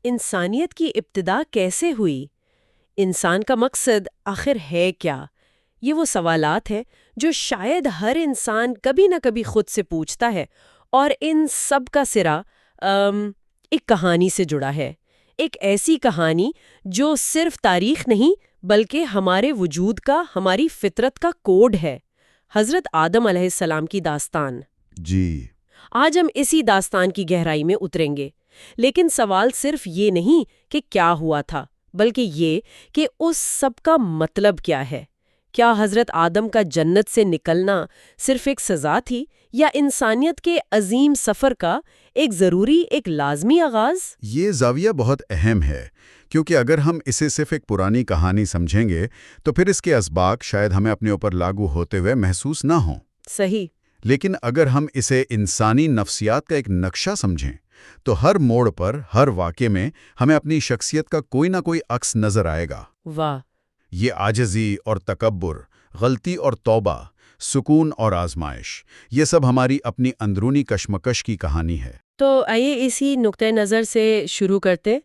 انسانیت کی ابتدا کیسے ہوئی؟ انسان کا مقصد آخر ہے کیا؟ یہ وہ سوالات ہیں جو شاید ہر انسان کبھی نہ کبھی خود سے پوچھتا ہے، اور ان سب کا سرا ایک کہانی سے جڑا ہے۔ ایک ایسی کہانی جو صرف تاریخ نہیں بلکہ ہمارے وجود کا، ہماری فطرت کا کوڈ ہے۔ حضرت آدم علیہ السلام کی داستان۔ جی، آج ہم اسی داستان کی گہرائی میں اتریں گے، لیکن سوال صرف یہ نہیں کہ کیا ہوا تھا، بلکہ یہ کہ اس سب کا مطلب کیا ہے۔ کیا حضرت آدم کا جنت سے نکلنا صرف ایک سزا تھی، یا انسانیت کے عظیم سفر کا ایک ضروری، ایک لازمی آغاز؟ یہ زاویہ بہت اہم ہے، کیونکہ اگر ہم اسے صرف ایک پرانی کہانی سمجھیں گے تو پھر اس کے اسباق شاید ہمیں اپنے اوپر لاگو ہوتے ہوئے محسوس نہ ہوں۔ صحیح۔ لیکن اگر ہم اسے انسانی نفسیات کا ایک نقشہ سمجھیں تو ہر موڑ پر، ہر واقعے میں ہمیں اپنی شخصیت کا کوئی نہ کوئی عکس نظر آئے گا۔ واہ! یہ عاجزی اور تکبر، غلطی اور توبہ، سکون اور آزمائش، یہ سب ہماری اپنی اندرونی کشمکش کی کہانی ہے۔ تو آئیے اسی نقطۂ نظر سے شروع کرتے،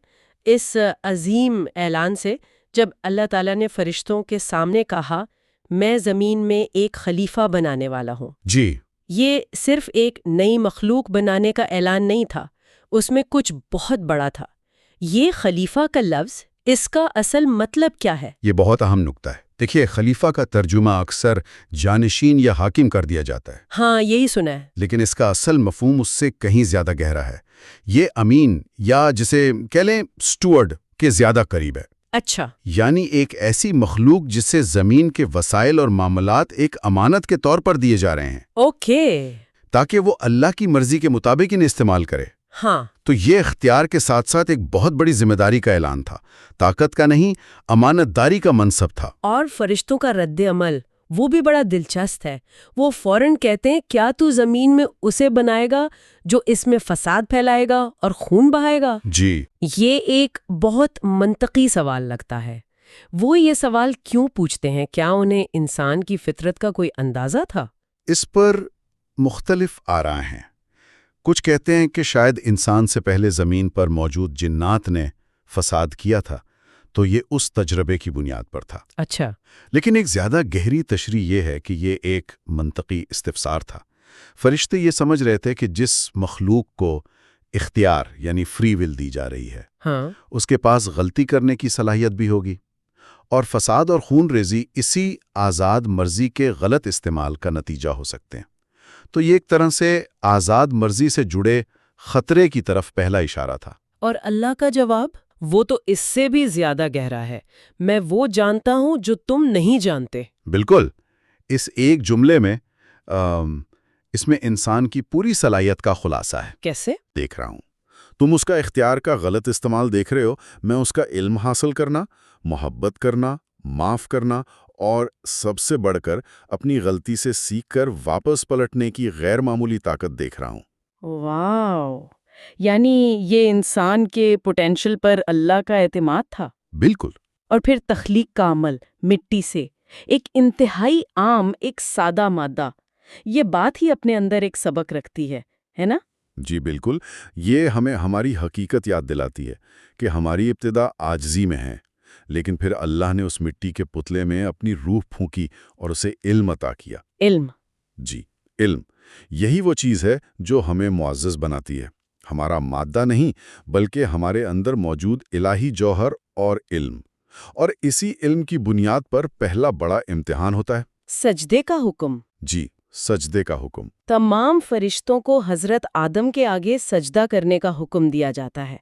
اس عظیم اعلان سے، جب اللہ تعالیٰ نے فرشتوں کے سامنے کہا، میں زمین میں ایک خلیفہ بنانے والا ہوں۔ جی، یہ صرف ایک نئی مخلوق بنانے کا اعلان نہیں تھا، اس میں کچھ بہت بڑا تھا۔ یہ خلیفہ کا لفظ، اس کا اصل مطلب کیا ہے؟ یہ بہت اہم نکتہ ہے۔ دیکھیے، خلیفہ کا ترجمہ اکثر جانشین یا حاکم کر دیا جاتا ہے، ہاں، یہی سنا ہے۔ لیکن اس کا اصل مفہوم اس سے کہیں زیادہ گہرا ہے۔ یہ امین، یا جسے کہہ لیں سٹوورڈ، کے زیادہ قریب ہے۔ اچھا۔ یعنی ایک ایسی مخلوق جسے زمین کے وسائل اور معاملات ایک امانت کے طور پر دیے جا رہے ہیں، اوکے۔ تاکہ وہ اللہ کی مرضی کے مطابق انہیں استعمال کرے۔ ہاں۔ تو یہ اختیار کے ساتھ ساتھ ایک بہت بڑی ذمہ داری کا اعلان تھا، طاقت کا نہیں، امانت داری کا منصب تھا۔ اور فرشتوں کا رد عمل وہ بھی بڑا دلچسپ ہے۔ وہ فوراً کہتے ہیں، کیا تو زمین میں اسے بنائے گا جو اس میں فساد پھیلائے گا اور خون بہائے گا؟ جی، یہ ایک بہت منطقی سوال لگتا ہے۔ وہ یہ سوال کیوں پوچھتے ہیں؟ کیا انہیں انسان کی فطرت کا کوئی اندازہ تھا؟ اس پر مختلف آراء ہیں۔ کچھ کہتے ہیں کہ شاید انسان سے پہلے زمین پر موجود جنات نے فساد کیا تھا، تو یہ اس تجربے کی بنیاد پر تھا۔ اچھا۔ لیکن ایک زیادہ گہری تشریح یہ ہے کہ یہ ایک منطقی استفسار تھا۔ فرشتے یہ سمجھ رہے تھے کہ جس مخلوق کو اختیار یعنی فری ول دی جا رہی ہے، ہاں۔ اس کے پاس غلطی کرنے کی صلاحیت بھی ہوگی، اور فساد اور خون ریزی اسی آزاد مرضی کے غلط استعمال کا نتیجہ ہو سکتے ہیں۔ تو یہ ایک طرح سے آزاد مرضی سے جڑے خطرے کی طرف پہلا اشارہ تھا۔ اور اللہ کا جواب؟ وہ تو اس سے بھی زیادہ گہرا ہے۔ میں وہ جانتا ہوں جو تم نہیں جانتے۔ بالکل۔ اس ایک جملے میں اس میں انسان کی پوری صلاحیت کا خلاصہ ہے۔ کیسے؟ دیکھ رہا ہوں، تم اس کا اختیار کا غلط استعمال دیکھ رہے ہو، میں اس کا علم حاصل کرنا، محبت کرنا، معاف کرنا، اور سب سے بڑھ کر اپنی غلطی سے سیکھ کر واپس پلٹنے کی غیر معمولی طاقت دیکھ رہا ہوں۔ واو! یعنی یہ انسان کے پوٹینشل پر اللہ کا اعتماد تھا۔ بالکل۔ اور پھر تخلیق کا عمل، مٹی سے ایک انتہائی عام، ایک سادہ مادہ، یہ بات ہی اپنے اندر ایک سبق رکھتی ہے نا؟ جی بالکل۔ یہ ہمیں ہماری حقیقت یاد دلاتی ہے کہ ہماری ابتدا عاجزی میں ہے، لیکن پھر اللہ نے اس مٹی کے پتلے میں اپنی روح پھونکی اور اسے علم عطا کیا۔ علم؟ جی، علم۔ یہی وہ چیز ہے جو ہمیں معزز بناتی ہے، ہمارا مادہ نہیں بلکہ ہمارے اندر موجود الہی جوہر اور علم۔ اور اسی علم کی بنیاد پر پہلا بڑا امتحان ہوتا ہے، سجدے کا حکم۔ جی، سجدے کا حکم۔ تمام فرشتوں کو حضرت آدم کے آگے سجدہ کرنے کا حکم دیا جاتا ہے،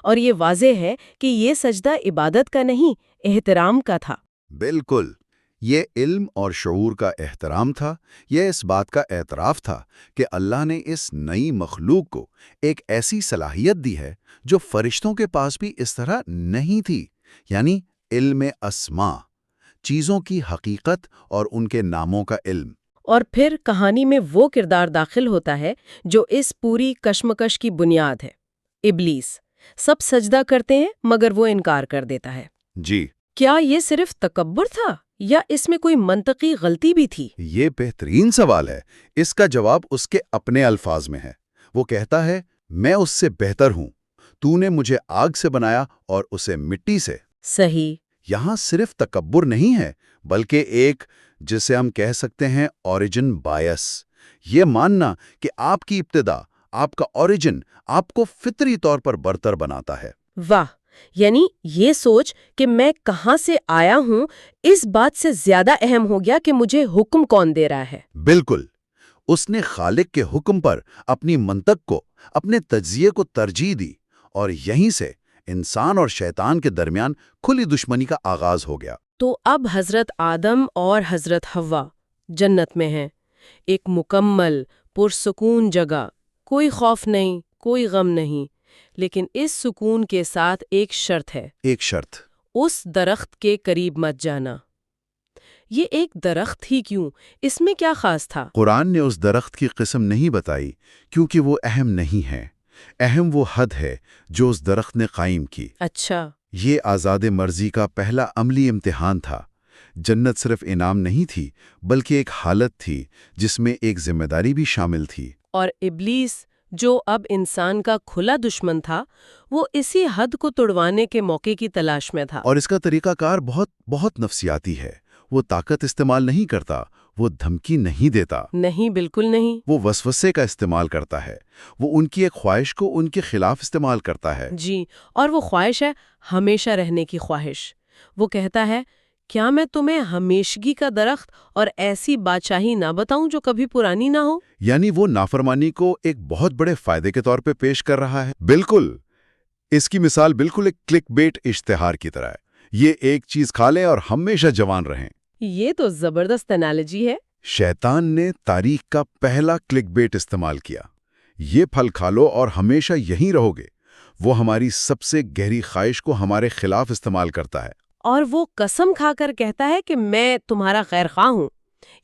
اور یہ واضح ہے کہ یہ سجدہ عبادت کا نہیں، احترام کا تھا۔ بالکل۔ یہ علم اور شعور کا احترام تھا، یہ اس بات کا اعتراف تھا کہ اللہ نے اس نئی مخلوق کو ایک ایسی صلاحیت دی ہے جو فرشتوں کے پاس بھی اس طرح نہیں تھی، یعنی علم اسماء، چیزوں کی حقیقت اور ان کے ناموں کا علم۔ اور پھر کہانی میں وہ کردار داخل ہوتا ہے جو اس پوری کشمکش کی بنیاد ہے، ابلیس۔ سب سجدہ کرتے ہیں مگر وہ انکار کر دیتا ہے۔ جی۔ کیا یہ صرف تکبر تھا یا اس میں کوئی منطقی غلطی بھی تھی؟ یہ بہترین سوال ہے۔ اس کا جواب اس کے اپنے الفاظ میں ہے۔ وہ کہتا ہے، میں اس سے بہتر ہوں، تو نے مجھے آگ سے بنایا اور اسے مٹی سے۔ صحیح۔ یہاں صرف تکبر نہیں ہے بلکہ ایک جسے ہم کہہ سکتے ہیں اوریجن بائس، یہ ماننا کہ آپ کی ابتدا، آپ کا اوریجن آپ کو فطری طور پر برتر بناتا ہے۔ واہ، یعنی یہ سوچ کہ میں کہاں سے آیا ہوں اس بات سے زیادہ اہم ہو گیا کہ مجھے حکم کون دے رہا ہے۔ بالکل، اس نے خالق کے حکم پر اپنی منطق کو، اپنے تجزیے کو ترجیح دی، اور یہیں سے انسان اور شیطان کے درمیان کھلی دشمنی کا آغاز ہو گیا۔ تو اب حضرت آدم اور حضرت حوا جنت میں ہیں، ایک مکمل پرسکون جگہ، کوئی خوف نہیں، کوئی غم نہیں، لیکن اس سکون کے ساتھ ایک شرط ہے۔ ایک شرط؟ اس درخت کے قریب مت جانا۔ یہ ایک درخت ہی کیوں؟ اس میں کیا خاص تھا؟ قرآن نے اس درخت کی قسم نہیں بتائی کیونکہ وہ اہم نہیں ہے، اہم وہ حد ہے جو اس درخت نے قائم کی۔ اچھا۔ یہ آزاد مرضی کا پہلا عملی امتحان تھا۔ جنت صرف انعام نہیں تھی بلکہ ایک حالت تھی جس میں ایک ذمہ داری بھی شامل تھی۔ اور ابلیس، جو اب انسان کا کھلا دشمن تھا، وہ اسی حد کو توڑوانے کے موقع کی تلاش میں تھا۔ اور اس کا طریقہ کار بہت نفسیاتی ہے۔ وہ طاقت استعمال نہیں کرتا، وہ دھمکی نہیں دیتا، نہیں، بالکل نہیں۔ وہ وسوسے کا استعمال کرتا ہے، وہ ان کی ایک خواہش کو ان کے خلاف استعمال کرتا ہے۔ جی، اور وہ خواہش ہے ہمیشہ رہنے کی خواہش۔ وہ کہتا ہے، کیا میں تمہیں ہمیشگی کا درخت اور ایسی بادشاہی نہ بتاؤں جو کبھی پرانی نہ ہو؟ یعنی وہ نافرمانی کو ایک بہت بڑے فائدے کے طور پہ پیش کر رہا ہے۔ بالکل، اس کی مثال بالکل ایک کلک بیٹ اشتہار کی طرح ہے۔ یہ ایک چیز کھا لیں اور ہمیشہ جوان رہیں۔ یہ تو زبردست انالوجی ہے۔ شیطان نے تاریخ کا پہلا کلک بیٹ استعمال کیا، یہ پھل کھا لو اور ہمیشہ یہیں رہو گے۔ وہ ہماری سب سے گہری خواہش کو ہمارے خلاف استعمال کرتا ہے، اور وہ قسم کھا کر کہتا ہے کہ میں تمہارا خیر خواہ ہوں۔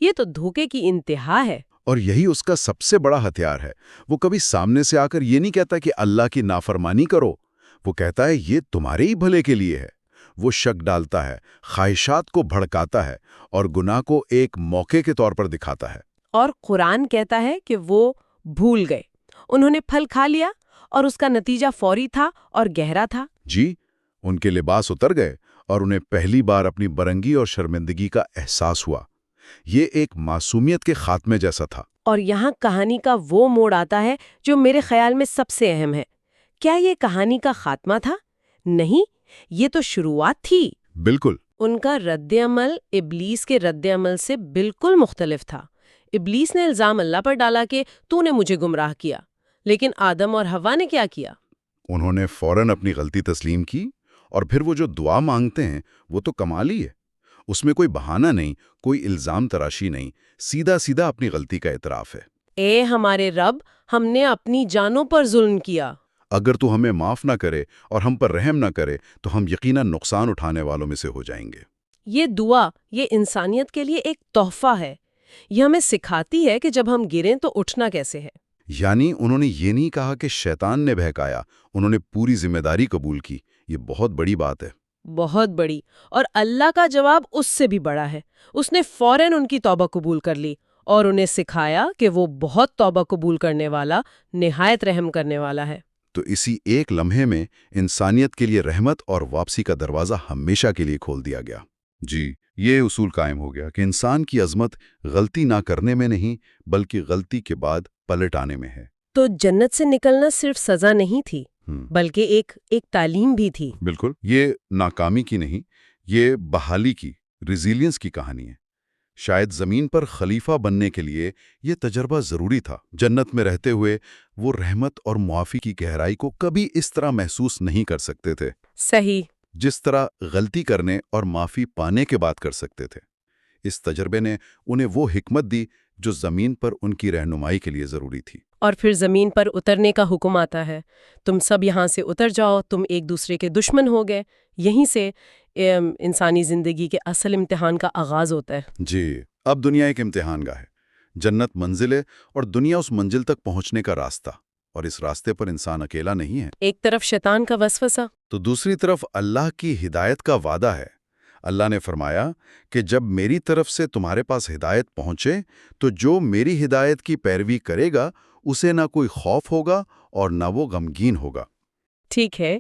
یہ تو دھوکے کی انتہا ہے۔ اور یہی اس کا سب سے بڑا ہتھیار ہے۔ وہ کبھی سامنے سے آ کر یہ نہیں کہتا کہ اللہ کی نافرمانی کرو، وہ کہتا ہے یہ تمہارے ہی بھلے کے لیے ہے۔ وہ شک ڈالتا ہے، خواہشات کو بھڑکاتا ہے اور گناہ کو ایک موقع کے طور پر دکھاتا ہے۔ اور قرآن کہتا ہے کہ وہ بھول گئے، انہوں نے پھل کھا لیا اور اس کا نتیجہ فوری تھا اور گہرا تھا۔ جی، ان کے لباس اتر گئے اور انہیں پہلی بار اپنی برنگی اور شرمندگی کا احساس ہوا۔ یہ ایک معصومیت کے خاتمے جیسا تھا۔ اور یہاں کہانی کا وہ موڑ آتا ہے جو میرے خیال میں سب سے اہم ہے۔ کیا یہ کہانی کا خاتمہ تھا؟ نہیں، یہ تو شروعات تھی۔ بالکل۔ ان کا رد عمل ابلیس کے رد عمل سے بالکل مختلف تھا۔ ابلیس نے الزام اللہ پر ڈالا کہ تو نے مجھے گمراہ کیا، لیکن آدم اور حوا نے کیا کیا؟ انہوں نے فوراً اپنی غلطی تسلیم کی، اور پھر وہ جو دعا مانگتے ہیں وہ تو کمالی ہے۔ اس میں کوئی بہانہ نہیں، کوئی الزام تراشی نہیں، سیدھا سیدھا اپنی غلطی کا اعتراف ہے۔ اے ہمارے رب، ہم نے اپنی جانوں پر ظلم کیا۔ اگر تو ہمیں معاف نہ کرے اور ہم پر رحم نہ کرے تو ہم یقیناً نقصان اٹھانے والوں میں سے ہو جائیں گے۔ یہ دعا، یہ انسانیت کے لیے ایک تحفہ ہے۔ یہ ہمیں سکھاتی ہے کہ جب ہم گریں تو اٹھنا کیسے ہے۔ یعنی انہوں نے یہ نہیں کہا کہ شیطان نے بہکایا، انہوں نے پوری ذمہ داری قبول کی۔ یہ بہت بڑی بات ہے۔ بہت بڑی۔ اور اللہ کا جواب اس سے بھی بڑا ہے۔ اس نے فوراً ان کی توبہ قبول کر لی اور انہیں سکھایا کہ وہ بہت توبہ قبول کرنے والا، نہایت رحم کرنے والا ہے۔ تو اسی ایک لمحے میں انسانیت کے لیے رحمت اور واپسی کا دروازہ ہمیشہ کے لیے کھول دیا گیا۔ جی، یہ اصول قائم ہو گیا کہ انسان کی عظمت غلطی نہ کرنے میں نہیں بلکہ غلطی کے بعد پلٹ آنے میں ہے۔ تو جنت سے نکلنا صرف سزا نہیں تھی، بلکہ ایک تعلیم بھی تھی۔ بالکل، یہ ناکامی کی نہیں، یہ بحالی کی، ریزیلینس کی کہانی ہے۔ شاید زمین پر خلیفہ بننے کے لیے یہ تجربہ ضروری تھا۔ جنت میں رہتے ہوئے وہ رحمت اور معافی کی گہرائی کو کبھی اس طرح محسوس نہیں کر سکتے تھے، صحیح، جس طرح غلطی کرنے اور معافی پانے کے بعد کر سکتے تھے۔ اس تجربے نے انہیں وہ حکمت دی جو زمین پر ان کی رہنمائی کے لیے ضروری تھی۔ اور پھر زمین پر اترنے کا حکم آتا ہے، تم سب یہاں سے اتر جاؤ، تم ایک دوسرے کے دشمن ہو گئے۔ یہیں سے انسانی زندگی کے اصل امتحان کا آغاز ہوتا ہے۔ جی، اب دنیا ایک امتحان گاہ ہے۔ جنت منزل ہے اور دنیا اس منزل تک پہنچنے کا راستہ، اور اس راستے پر انسان اکیلا نہیں ہے۔ ایک طرف شیطان کا وسوسہ، تو دوسری طرف اللہ کی ہدایت کا وعدہ ہے۔ اللہ نے فرمایا کہ جب میری طرف سے تمہارے پاس ہدایت پہنچے تو جو میری ہدایت کی پیروی کرے گا اسے نہ کوئی خوف ہوگا اور نہ وہ غمگین ہوگا۔ ٹھیک ہے،